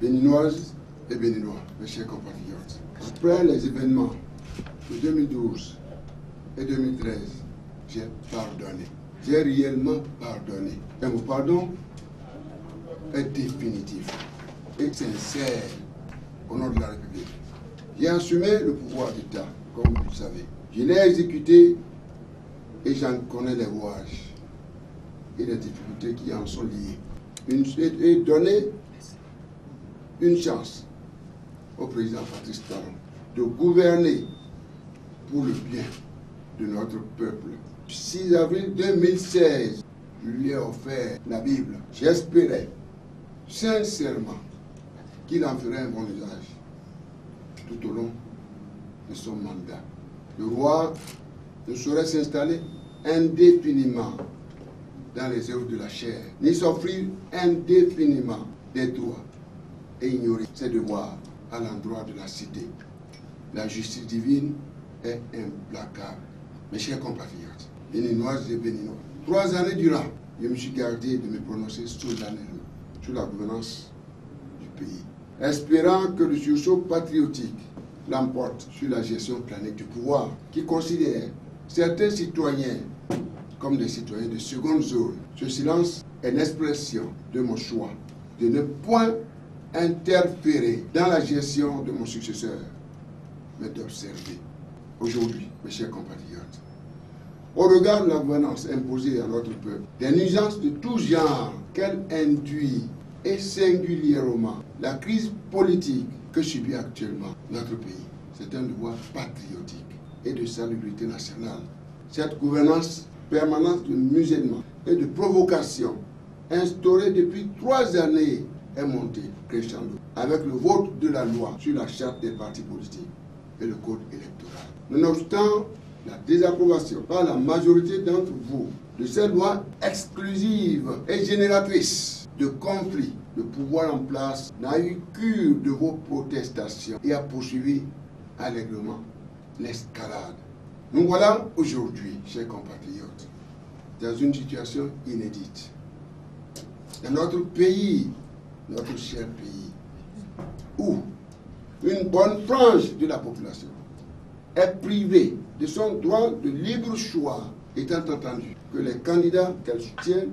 Béninoises et Béninois, mes chers compatriotes. Après les événements de 2012 et 2013, j'ai pardonné. J'ai réellement pardonné. Et mon pardon est définitif et sincère au nom de la République. J'ai assumé le pouvoir d'État, comme vous le savez. Je l'ai exécuté et j'en connais les rouages et les difficultés qui en sont liées. Et donner une chance au président Patrice Talon de gouverner pour le bien de notre peuple. Le 6 avril 2016, je lui ai offert la Bible. J'espérais sincèrement qu'il en ferait un bon usage tout au long de son mandat. Le roi ne saurait s'installer indéfiniment dans les œuvres de la chair, ni s'offrir indéfiniment des droits et ignorer ses devoirs à l'endroit de la cité. La justice divine est implacable. Mes chers compatriotes, Béninoises et Béninois, 3 années durant, je me suis gardé de me prononcer solennellement sur la gouvernance du pays, espérant que le sursaut patriotique l'emporte sur la gestion planète du pouvoir, qui considère certains citoyens comme des citoyens de seconde zone. Ce silence est l'expression de mon choix de ne point interférer dans la gestion de mon successeur, mais d'observer. Aujourd'hui, mes chers compatriotes, au regard de la gouvernance imposée à notre peuple, des nuisances de tout genre qu'elle induit, et singulièrement la crise politique que subit actuellement notre pays, c'est un devoir patriotique et de salubrité nationale. Cette gouvernance permanente de musulmans et de provocation instaurée depuis 3 années est montée crescendo avec le vote de la loi sur la charte des partis politiques et le code électoral. Nonobstant la désapprobation par la majorité d'entre vous de cette loi exclusive et génératrice de conflits, le pouvoir en place n'a eu cure de vos protestations et a poursuivi allègrement l'escalade. Nous voilà aujourd'hui, chers compatriotes, dans une situation inédite. Dans notre pays, notre cher pays, où une bonne frange de la population est privée de son droit de libre choix, étant entendu que les candidats qu'elle soutient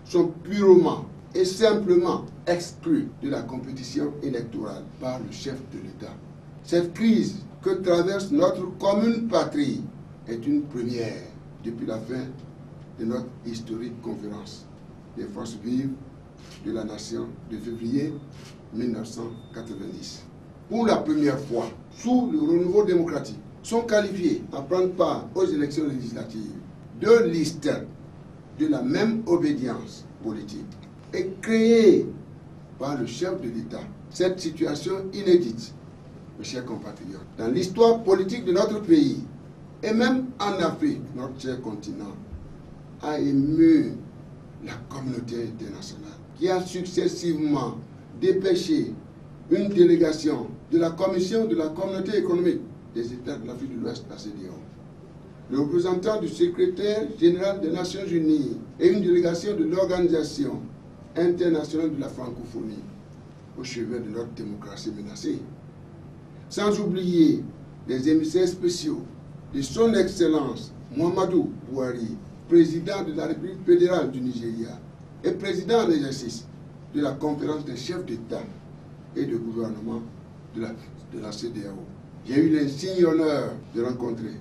sont purement et simplement exclus de la compétition électorale par le chef de l'État. Cette crise que traverse notre commune patrie est une première depuis la fin de notre historique conférence des forces vives de la nation de février 1990. Pour la première fois, sous le renouveau démocratique, sont qualifiés à prendre part aux élections législatives 2 listes de la même obédience politique et créée par le chef de l'État. Cette situation inédite, mes chers compatriotes, dans l'histoire politique de notre pays et même en Afrique, notre cher continent, a ému la communauté internationale qui a successivement dépêché une délégation de la Commission de la Communauté économique des États de l'Afrique de l'Ouest, la CEDEAO, le représentant du secrétaire général des Nations Unies et une délégation de l'Organisation internationale de la francophonie au chevet de notre démocratie menacée. Sans oublier les émissaires spéciaux de son Excellence Muhammadu Buhari, président de la République fédérale du Nigeria et président en exercice de la conférence des chefs d'État et de gouvernement de la CEDEAO. J'ai eu l'insigne honneur de rencontrer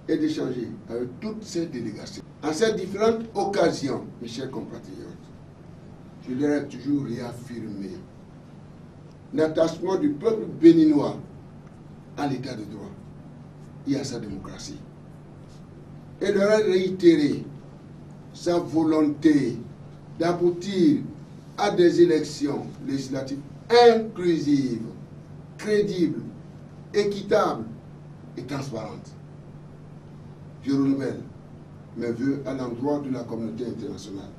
et d'échanger avec toutes ces délégations. En ces différentes occasions, mes chers compatriotes, je leur ai toujours réaffirmé l'attachement du peuple béninois à l'état de droit et à sa démocratie. Et leur ai réitéré sa volonté d'aboutir à des élections législatives inclusives, crédibles, équitables et transparentes. Je renouvelle mes vœux à l'endroit de la communauté internationale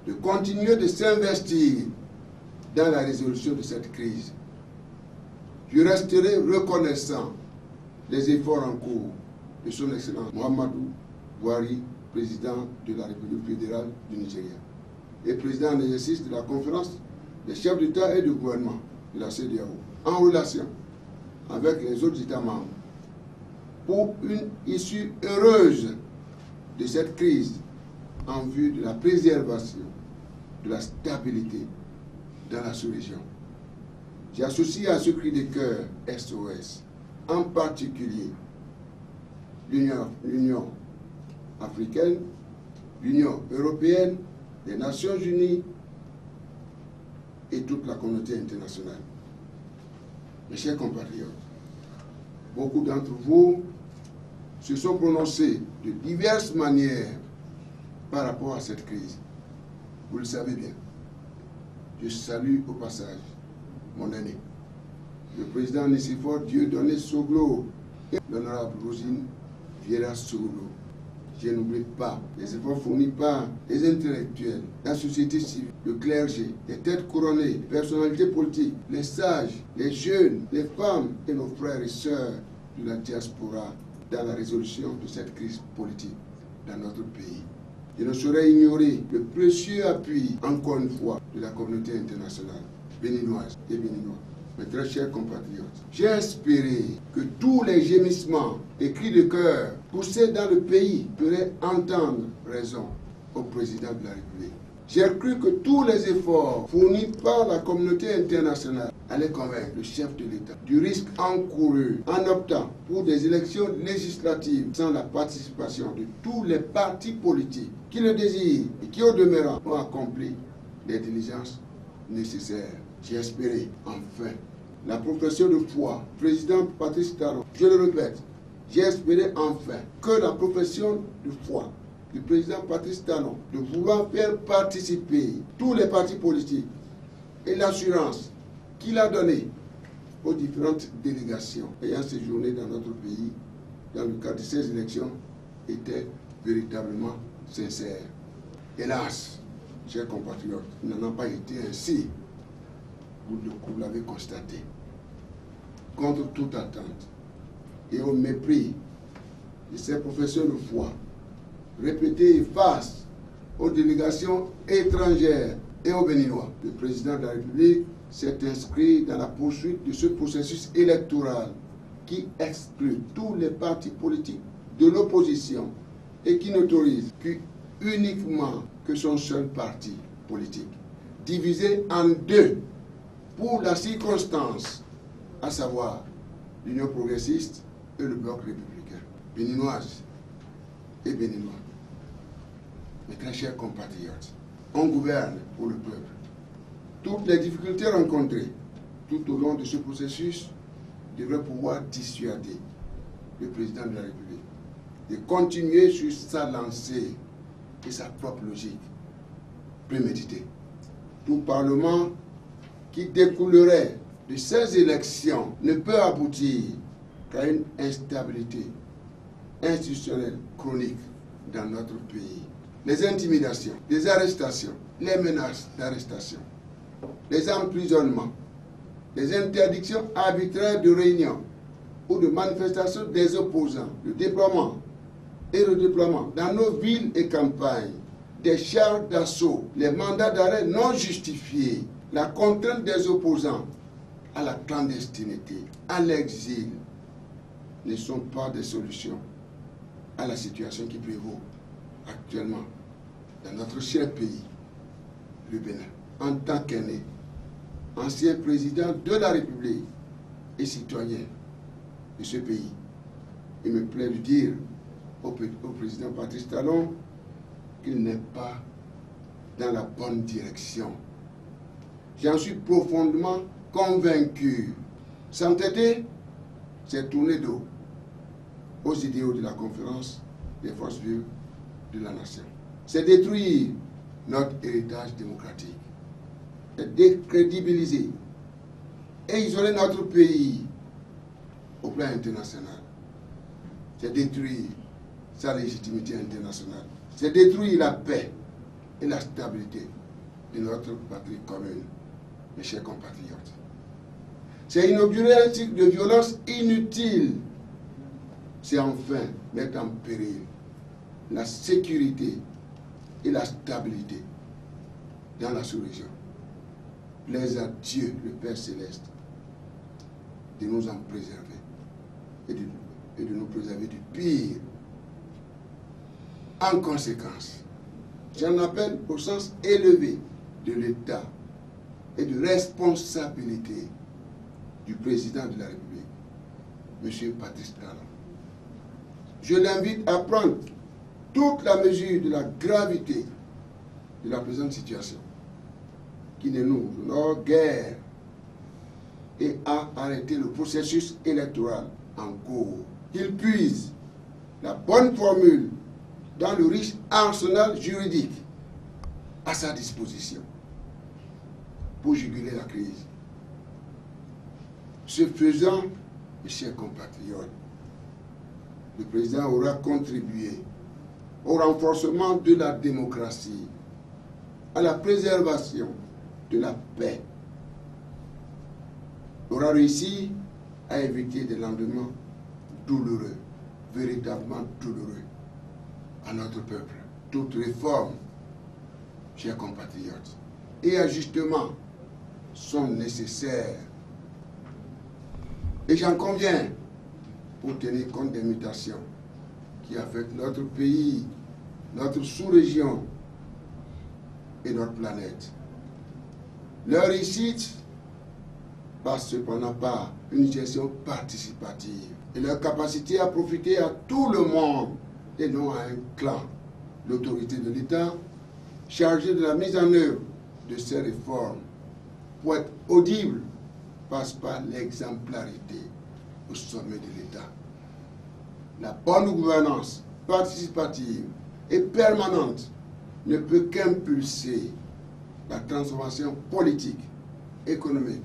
de continuer de s'investir dans la résolution de cette crise. Je resterai reconnaissant des efforts en cours de son Excellence Muhammadu Buhari, président de la République fédérale du Nigeria et président en exercice de la conférence des chefs d'État et de gouvernement de la CEDEAO en relation avec les autres États membres pour une issue heureuse de cette crise en vue de la préservation de la stabilité dans la sous-région. J'associe à ce cri de cœur SOS, en particulier l'Union africaine, l'Union européenne, les Nations unies et toute la communauté internationale. Mes chers compatriotes, beaucoup d'entre vous se sont prononcés de diverses manières par rapport à cette crise. Vous le savez bien. Je salue au passage mon aîné, le président Nicéphore Dieudonné Soglo et l'honorable Rosine Vieira Soglo. Je n'oublie pas les efforts fournis par les intellectuels, la société civile, le clergé, les têtes couronnées, les personnalités politiques, les sages, les jeunes, les femmes et nos frères et sœurs de la diaspora dans la résolution de cette crise politique dans notre pays. Je ne saurais ignorer le précieux appui, encore une fois, de la communauté internationale, béninoise et béninois. Mes très chers compatriotes, j'ai espéré que tous les gémissements et cris de cœur poussés dans le pays feraient entendre raison au président de la République. J'ai cru que tous les efforts fournis par la communauté internationale allaient convaincre le chef de l'État du risque encouru en optant pour des élections législatives sans la participation de tous les partis politiques qui le désirent et qui, au demeurant, ont accompli les diligences nécessaires. J'ai espéré, enfin, la profession de foi, président Patrice Talon, je le répète, j'ai espéré enfin que la profession de foi du président Patrice Talon de vouloir faire participer tous les partis politiques et l'assurance qu'il a donnée aux différentes délégations ayant séjourné dans notre pays dans le cadre de ces élections était véritablement sincère. Hélas, chers compatriotes, il n'en a pas été ainsi. Vous l'avez constaté. Contre toute attente et au mépris de ces professeurs de foi, répétés face aux délégations étrangères et aux Béninois, le président de la République s'est inscrit dans la poursuite de ce processus électoral qui exclut tous les partis politiques de l'opposition et qui n'autorise uniquement que son seul parti politique, divisé en deux pour la circonstance, à savoir l'Union progressiste et le Bloc républicain. Béninoises et Béninois, mes très chers compatriotes, on gouverne pour le peuple. Toutes les difficultés rencontrées tout au long de ce processus devraient pouvoir dissuader le président de la République de continuer sur sa lancée et sa propre logique préméditée. Tout parlement qui découlerait de ces élections ne peut aboutir qu'à une instabilité institutionnelle chronique dans notre pays. Les intimidations, les arrestations, les menaces d'arrestation, les emprisonnements, les interdictions arbitraires de réunion ou de manifestations des opposants, le déploiement et redéploiement dans nos villes et campagnes, des chars d'assaut, les mandats d'arrêt non justifiés, la contrainte des opposants à la clandestinité, à l'exil, ne sont pas des solutions à la situation qui prévaut actuellement dans notre cher pays, le Bénin. En tant qu'aîné, ancien président de la République et citoyen de ce pays, il me plaît de dire au président Patrice Talon qu'il n'est pas dans la bonne direction. J'en suis profondément convaincu. S'entêter, c'est tourner dos aux idéaux de la conférence des forces vives de la nation. C'est détruire notre héritage démocratique. C'est décrédibiliser et isoler notre pays au plan international. C'est détruire sa légitimité internationale. C'est détruire la paix et la stabilité de notre patrie commune, mes chers compatriotes. C'est inaugurer un cycle de violence inutile. C'est enfin mettre en péril la sécurité et la stabilité dans la sous-région. plaise à Dieu, le Père Céleste, de nous en préserver et de nous préserver du pire. En conséquence, j'en appelle au sens élevé de l'État et de responsabilité du président de la République, M. Patrice Talon. Je l'invite à prendre toute la mesure de la gravité de la présente situation, qui ne nous honore guère, et à arrêter le processus électoral en cours. Qu'il puise la bonne formule dans le riche arsenal juridique à sa disposition pour juguler la crise. Ce faisant, mes chers compatriotes, le président aura contribué au renforcement de la démocratie, à la préservation de la paix. Il aura réussi à éviter des lendemains douloureux, véritablement douloureux, à notre peuple. Toute réforme, chers compatriotes, et ajustements sont nécessaires. Et j'en conviens, pour tenir compte des mutations qui affectent notre pays, notre sous-région et notre planète. Leur réussite passe cependant par une gestion participative et leur capacité à profiter à tout le monde et non à un clan. L'autorité de l'État chargée de la mise en œuvre de ces réformes pour être audible passe par l'exemplarité au sommet de l'État. La bonne gouvernance participative et permanente ne peut qu'impulser la transformation politique, économique,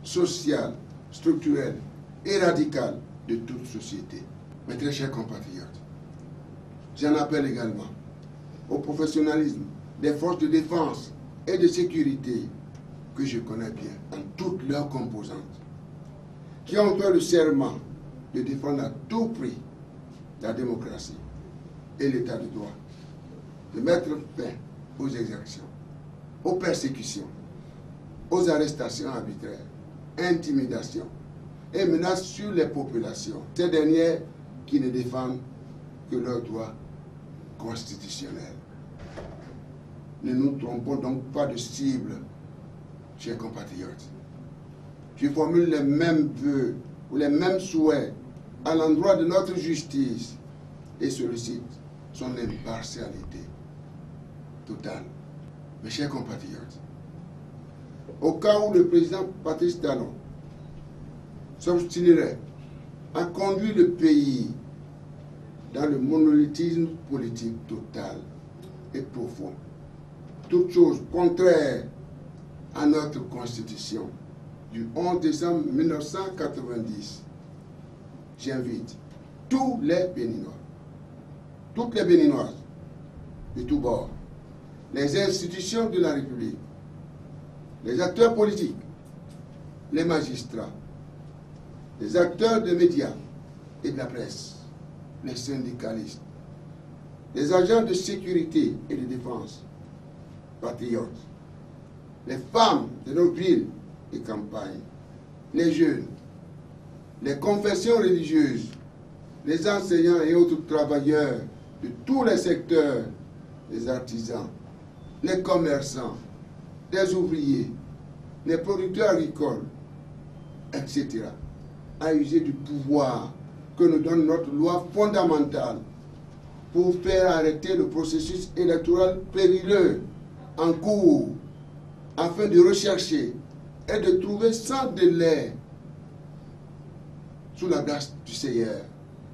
sociale, structurelle et radicale de toute société. Mes très chers compatriotes, j'en appelle également au professionnalisme des forces de défense et de sécurité que je connais bien, en toutes leurs composantes, qui ont fait le serment de défendre à tout prix la démocratie et l'état de droit, de mettre fin aux exactions, aux persécutions, aux arrestations arbitraires, intimidations et menaces sur les populations, ces dernières qui ne défendent que leurs droits constitutionnels. Ne nous trompons donc pas de cible, chers compatriotes. Je formule les mêmes vœux ou les mêmes souhaits à l'endroit de notre justice et sollicite son impartialité totale. Mes chers compatriotes, au cas où le président Patrice Talon s'obstinerait à conduire le pays dans le monolithisme politique total et profond, toute chose contraire à notre Constitution du 11 décembre 1990, j'invite tous les Béninois, toutes les Béninoises, de tous bords, les institutions de la République, les acteurs politiques, les magistrats, les acteurs des médias et de la presse, les syndicalistes, les agents de sécurité et de défense, patriotes, les femmes de nos villes et campagnes, les jeunes, les confessions religieuses, les enseignants et autres travailleurs de tous les secteurs, les artisans, les commerçants, les ouvriers, les producteurs agricoles, etc., à user du pouvoir que nous donne notre loi fondamentale pour faire arrêter le processus électoral périlleux en cours, afin de rechercher et de trouver sans délai, sous la grâce du Seigneur,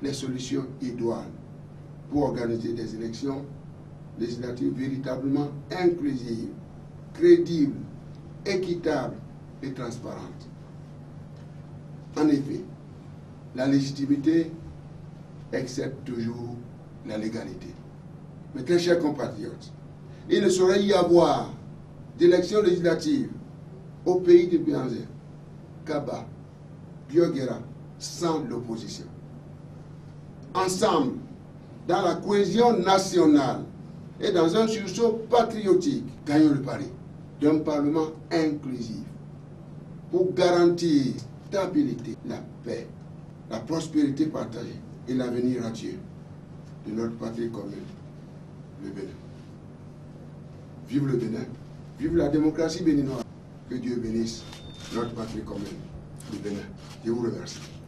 les solutions idoines pour organiser des élections législatives véritablement inclusives, crédibles, équitables et transparentes. En effet, la légitimité excède toujours la légalité. Mes très chers compatriotes, il ne saurait y avoir d'élections législatives au pays de Bianzé, Kaba, Bioguera, sans l'opposition. Ensemble, dans la cohésion nationale et dans un sursaut patriotique, gagnons le pari. d'un Parlement inclusif pour garantir la stabilité, la paix, la prospérité partagée et l'avenir radieux de notre patrie commune, le Bénin. Vive le Bénin, vive la démocratie béninoise. Que Dieu bénisse notre patrie commune, le Bénin. Je vous remercie.